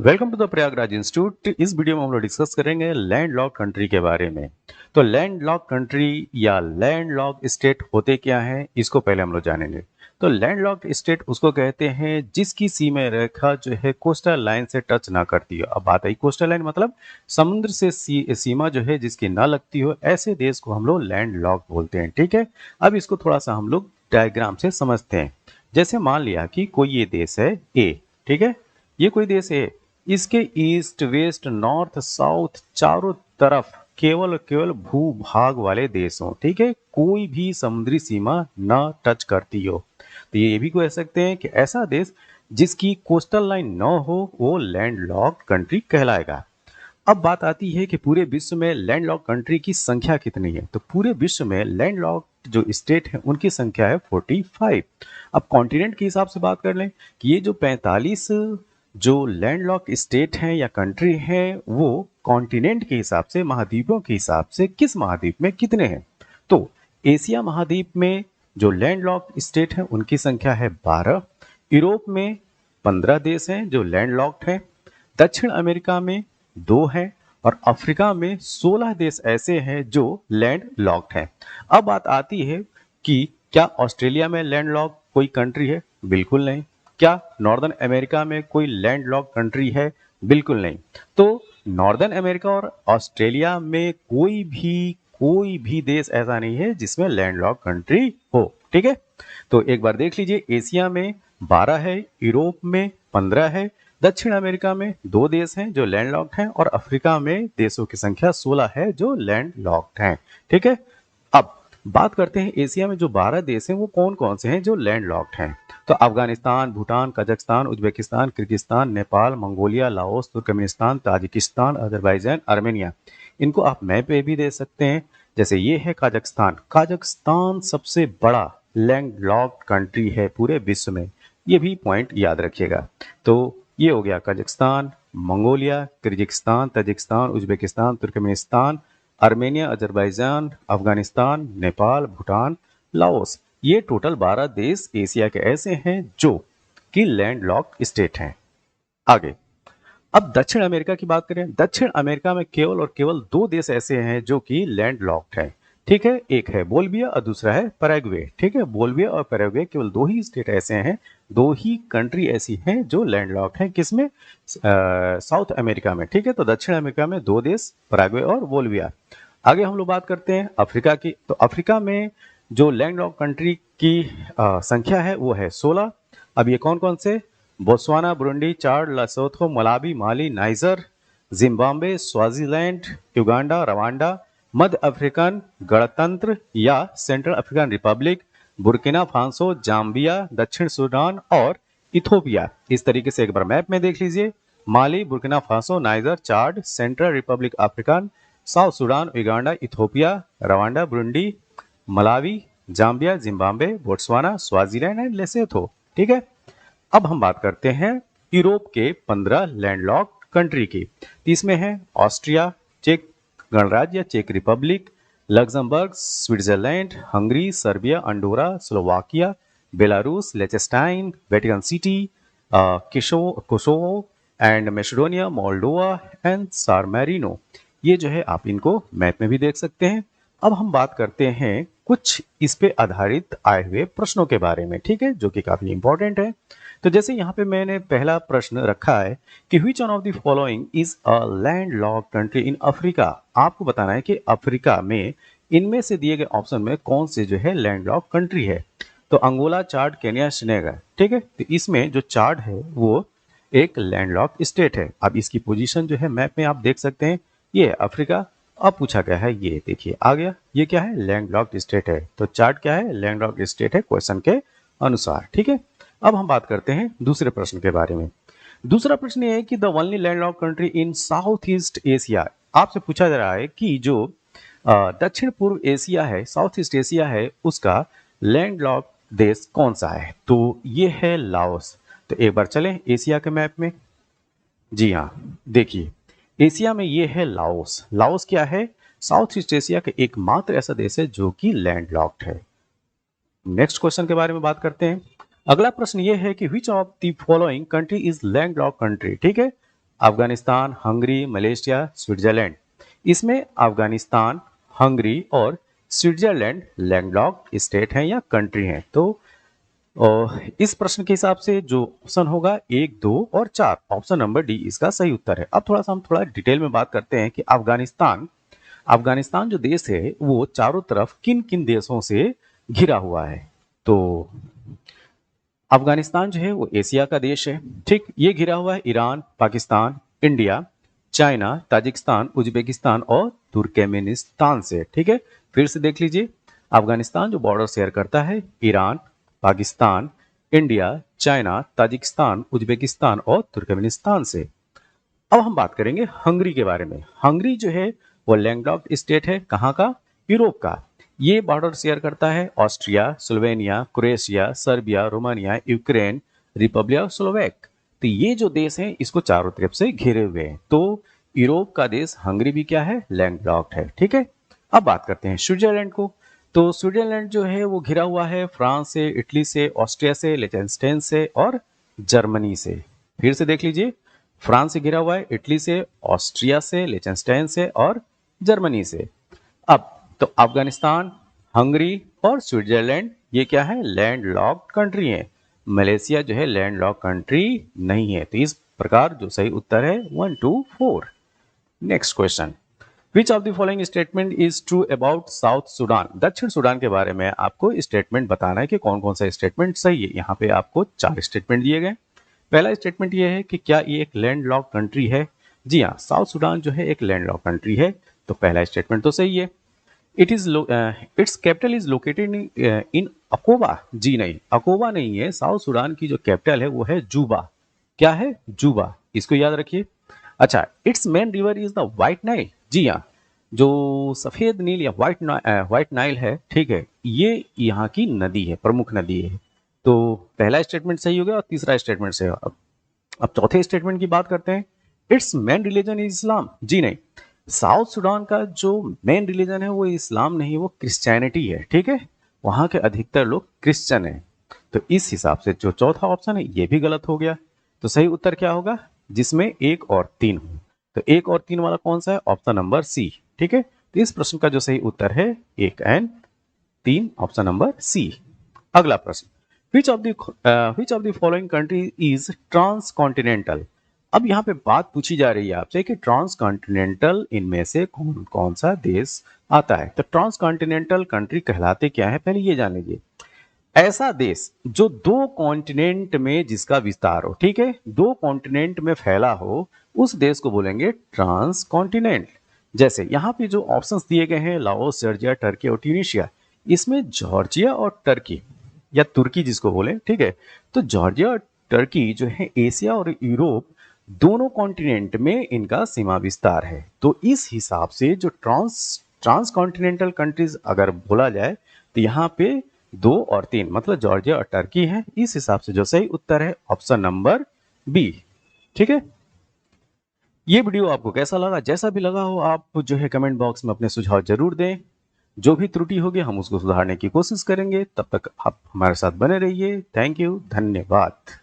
Welcome to the Prayagraj institute. इस video में हम लोग डिस्कस करेंगे लैंडलॉक कंट्री के बारे में। तो लैंडलॉक कंट्री या लैंडलॉक स्टेट होते क्या हैं, इसको पहले हम लोग जानेंगे। तो लैंडलॉक स्टेट उसको कहते हैं जिसकी सीमा रेखा जो है कोस्टल लाइन से टच ना करती हो। अब बात आई कोस्टल लाइन मतलब समुद्र से सीमा जो है जिसकी ना लगती हो, ऐसे देश को हम लोग लैंडलॉक बोलते हैं। ठीक है, अब इसको थोड़ा सा हम लोग डायग्राम से समझते हैं। जैसे मान लिया कि कोई ये देश है ए, ठीक है, ये कोई देश है, इसके ईस्ट वेस्ट नॉर्थ साउथ चारों तरफ केवल केवल भूभाग वाले देश हों, ठीक है, कोई भी समुद्री सीमा न टच करती हो। तो ये भी कह सकते हैं कि ऐसा देश जिसकी कोस्टल लाइन न हो वो लैंडलॉक्ड कंट्री कहलाएगा। अब बात आती है कि पूरे विश्व में लैंडलॉक्ड कंट्री की संख्या कितनी है। तो पूरे विश्व में लैंडलॉक्ड जो स्टेट है उनकी संख्या है 45। अब कॉन्टिनेंट के हिसाब से बात कर लें कि ये जो 45 जो लैंडलॉक्ड स्टेट हैं या कंट्री हैं वो कॉन्टिनेंट के हिसाब से, महाद्वीपों के हिसाब से किस महाद्वीप में कितने हैं। तो एशिया महाद्वीप में जो लैंडलॉक्ड स्टेट हैं उनकी संख्या है 12। यूरोप में 15 देश हैं जो लैंडलॉक्ड हैं। दक्षिण अमेरिका में 2 हैं और अफ्रीका में 16 देश ऐसे हैं जो लैंड लॉक्ड हैं। अब बात आती है कि क्या ऑस्ट्रेलिया में लैंड लॉक कोई कंट्री है? बिल्कुल नहीं। क्या नॉर्दर्न अमेरिका में कोई लैंड लॉक कंट्री है? बिल्कुल नहीं। तो नॉर्दर्न अमेरिका और ऑस्ट्रेलिया में कोई भी देश ऐसा नहीं है जिसमें लैंड लॉक कंट्री हो। ठीक है, तो एक बार देख लीजिए, एशिया में 12 है, यूरोप में 15 है, दक्षिण अमेरिका में 2 देश हैं जो लैंडलॉक्ड हैं और अफ्रीका में देशों की संख्या 16 है जो लैंडलॉक्ड हैं। ठीक है, अब बात करते हैं एशिया में जो 12 देश हैं वो कौन कौन से हैं जो लैंडलॉक्ड हैं। तो Afghanistan, Bhutan, Kazakhstan, Uzbekistan, Kyrgyzstan, Nepal, Mongolia, Laos, Turkmenistan, Tajikistan, Azerbaijan, Armenia. इनको आप मैप पे भी दे सकते हैं। जैसे ये है कजाकिस्तान। कजाकिस्तान सबसे बड़ा लैंडलॉक्ड कंट्री है पूरे विश्व में, ये भी पॉइंट याद रखिएगा। तो ये हो गया Kazakhstan, Mongolia, Kyrgyzstan, Tajikistan, Uzbekistan, Turkmenistan, Armenia, Azerbaijan, Afghanistan, Nepal, Bhutan, Laos. ये टोटल 12 देश एशिया के ऐसे हैं जो कि लैंडलॉक्ड स्टेट हैं। आगे, अब दक्षिण अमेरिका की बात करें। दक्षिण अमेरिका में केवल और केवल 2 देश ऐसे हैं जो कि लैंडलॉक्ड हैं। ठीक है, एक है बोल्विया और दूसरा है पैराग्वे। ठीक है, बोल्विया और पैराग्वे केवल 2 ही स्टेट ऐसे हैं, 2 ही कंट्री ऐसी हैं जो लैंडलॉक्ड हैं। किसमें? साउथ अमेरिका में। ठीक है, तो दक्षिण अमेरिका में 2 देश, पैराग्वे और बोल्विया। आगे हम लोग बात करते हैं अफ्रीका की। तो अफ्रीका में जो लैंडलॉक्ड कंट्री की संख्या है वो है 16। अब ये कौन कौन से? Botswana, Burundi, Chad, Lesotho, Malawi, Mali, Niger, Zimbabwe, Swaziland, Uganda, Rwanda, मध्य अफ्रीकन गणतंत्र या Central African Republic, Burkina Faso, Zambia, दक्षिण सूडान और इथोपिया। इस तरीके से एक बार मैप में देख लीजिए। Mali, Burkina Faso, Niger, Chad, Central Republic African, South Sudan, Uganda, Ethiopia, Rwanda, Burundi, Malawi, Zambia, Zimbabwe, Botswana, Swaziland and Lesotho. ठीक है, अब हम बात करते हैं यूरोप के 15 लैंडलॉक्ड कंट्री की। इसमें है ऑस्ट्रिया, चेक गणराज्य या चेक Republic, Luxembourg, Switzerland, Hungary, Serbia, Andorra, Slovakia, Belarus, Liechtenstein, Vatican City, Kosovo and Macedonia, Moldova and San Marino. ये जो है आप इनको मैप में भी देख सकते हैं। अब हम बात करते हैं कुछ इस पे आधारित आए हुए प्रश्नों के बारे में, ठीक है, जो कि काफी इंपॉर्टेंट है। तो जैसे यहाँ पे मैंने पहला प्रश्न रखा है कि which one of the following is a landlocked country in Africa. आपको बताना है कि अफ्रीका में इनमें से दिए गए ऑप्शन में कौन से जो है लैंडलॉक्ड कंट्री है। तो अंगोला, चाड, केन्या, सेनेगल। ठीक है, तो इसमें जो चाड है वो एक लैंडलॉक्ड स्टेट है। अब इसकी पोजीशन जो है मैप में आप देख सकते हैं, ये है अफ्रीका। अब पूछा गया है, ये देखिए आ गया, ये क्या है? लैंडलॉक्ड स्टेट है। तो चार्ट क्या है? लैंडलॉक्ड स्टेट है क्वेश्चन के अनुसार। ठीक है, अब हम बात करते हैं दूसरे प्रश्न के बारे में। दूसरा प्रश्न ये है कि the only landlocked country in south east Asia. आपसे पूछा जा रहा है कि जो दक्षिण पूर्व एशिया है, साउथ ईस्ट एशिया है, उसका लैंडलॉक्ड देश कौन सा है? तो ये है लाओस। तो एक बार चलें एशिया के मैप में। जी हाँ, देखिए एशिया में ये है लाओस। लाओस क्या है? साउथ ईस्ट एशिया का एकमात्र ऐसा देश है जो कि लैंडलॉक्ड है। नेक्स्ट क्वेश्चन के बारे में बात करते हैं। अगला प्रश्न ये है कि विच of the following country is landlocked country. ठीक है, अफगानिस्तान, हंगरी, मलेशिया, स्विट्जरलैंड। इसमें अफगानिस्तान, हंगरी और स्विट्जरलैंड लैंडलॉक्ड स्टेट हैं या कंट्री हैं। तो इस प्रश्न के हिसाब से जो ऑप्शन होगा 1, 2 और 4, ऑप्शन नंबर डी इसका सही उत्तर है। अब हम थोड़ा डिटेल में बात करते हैं कि अफगानिस्तान अफगानिस्तान जो देश है वो चारों तरफ किन किन देशों से घिरा हुआ है। तो अफगानिस्तान जो है वो एशिया का देश है, ठीक। ये घिरा हुआ है Iran, Pakistan, India, China, Tajikistan, Uzbekistan और तुर्कमेनिस्तान से, ठीक है। फिर से देख लीजिए, अफगानिस्तान जो बॉर्डर शेयर करता है Iran, Pakistan, India, China, Tajikistan, Uzbekistan और तुर्कमेनिस्तान से। अब हम बात करेंगे हंगरी के बारे में। हंगरी जो है वो लैंडलॉक्ड स्टेट है, कहाँ का? यूरोप का। ये बॉर्डर शेयर करता है Austria, Slovenia, Croatia, Serbia, Romania, Ukraine, Republic of Slovak. तो ये जो देश हैं इसको चारों तरफ से घेरे हुए हैं। तो यूरोप का देश हंगरी भी क्या है? लैंडलॉक्ड है, ठीक है। अब बात करते हैं स्विट्जरलैंड को। तो स्विट्जरलैंड जो है वो घिरा हुआ है फ्रांस से, इटली से, ऑस्ट्रिया से, लिechtenstein से और जर्मनी से। फिर से देख लीजिए, फ्रांस से घिरा हुआ है, इटली से, ऑस्ट्रिया से, लिechtenstein से और जर्मनी से। अब तो अफगानिस्तान, हंगरी और स्विट्जरलैंड ये क्या है? लैंड लॉक्ड कंट्री है। मलेशिया जो है लैंड लॉक्ड कंट्री नहीं है। तो इस प्रकार जो सही उत्तर है 1, 2, 4। Next question, which of the following statement is true about south Sudan? दक्षिण सुडान के बारे में आपको स्टेटमेंट बताना है कि कौन कौन सा स्टेटमेंट सही है। यहाँ पे आपको 4 स्टेटमेंट दिए गए। पहला स्टेटमेंट ये है कि क्या ये एक लैंड लॉक कंट्री है? जी हाँ, साउथ सुडान जो है एक लैंड लॉक कंट्री है। तो पहला स्टेटमेंट तो सही है। Its capital is located in Akobo. जी नहीं, अकोबा नहीं है। साउथ सुडान की जो कैपिटल है वो है जूबा। क्या है? जूबा। इसको याद रखिए। अच्छा, its main river is the White Nile. जी हाँ, जो सफेद नील या व्हाइट नाइल है, ठीक है, ये यहाँ की नदी है, प्रमुख नदी है। तो पहला स्टेटमेंट सही हो गया और तीसरा स्टेटमेंट सही हो। अब चौथे स्टेटमेंट की बात करते हैं। Its main religion is Islam. जी नहीं, साउथ सुडान का जो मेन रिलीजन है वो इस्लाम नहीं, वो क्रिश्चियनिटी है, ठीक है। वहां के अधिकतर लोग क्रिश्चियन हैं। तो इस हिसाब से जो चौथा ऑप्शन है ये भी गलत हो गया। तो सही उत्तर क्या होगा? जिसमें 1 और 3 हो। तो 1 और 3 वाला कौन सा है? ऑप्शन नंबर सी, ठीक है। तो इस प्रश्न का जो सही उत्तर है 1 एंड 3, ऑप्शन नंबर सी। अगला प्रश्न, which of the following country is transcontinental? अब यहाँ पे बात पूछी जा रही है आपसे कि ट्रांस कॉन्टिनेंटल इनमें से कौन कौन सा देश आता है। तो ट्रांस कॉन्टिनेंटल कंट्री कहलाते क्या है, पहले ये जान लीजिए। ऐसा देश जो 2 कॉन्टिनेंट में जिसका विस्तार हो, ठीक है, 2 कॉन्टिनेंट में फैला हो, उस देश को बोलेंगे ट्रांस कॉन्टिनेंट। जैसे यहाँ पे जो ऑप्शंस दिए गए हैं, लाओस, जॉर्जिया, टर्की और ट्यूनीशिया, इसमें जॉर्जिया और टर्की या तुर्की जिसको बोले, ठीक है। तो जॉर्जिया और टर्की जो है एशिया और यूरोप दोनों कॉन्टिनेंट में इनका सीमा विस्तार है। तो इस हिसाब से जो ट्रांस कॉन्टिनेंटल कंट्रीज अगर बोला जाए तो यहाँ पे 2 और 3 मतलब जॉर्जिया और टर्की है। इस हिसाब से जो सही उत्तर है ऑप्शन नंबर बी, ठीक है। ये वीडियो आपको कैसा लगा? जैसा भी लगा हो आप जो है कमेंट बॉक्स में अपने सुझाव जरूर दें। जो भी त्रुटि होगी हम उसको सुधारने की कोशिश करेंगे। तब तक आप हमारे साथ बने रहिए। थैंक यू, धन्यवाद।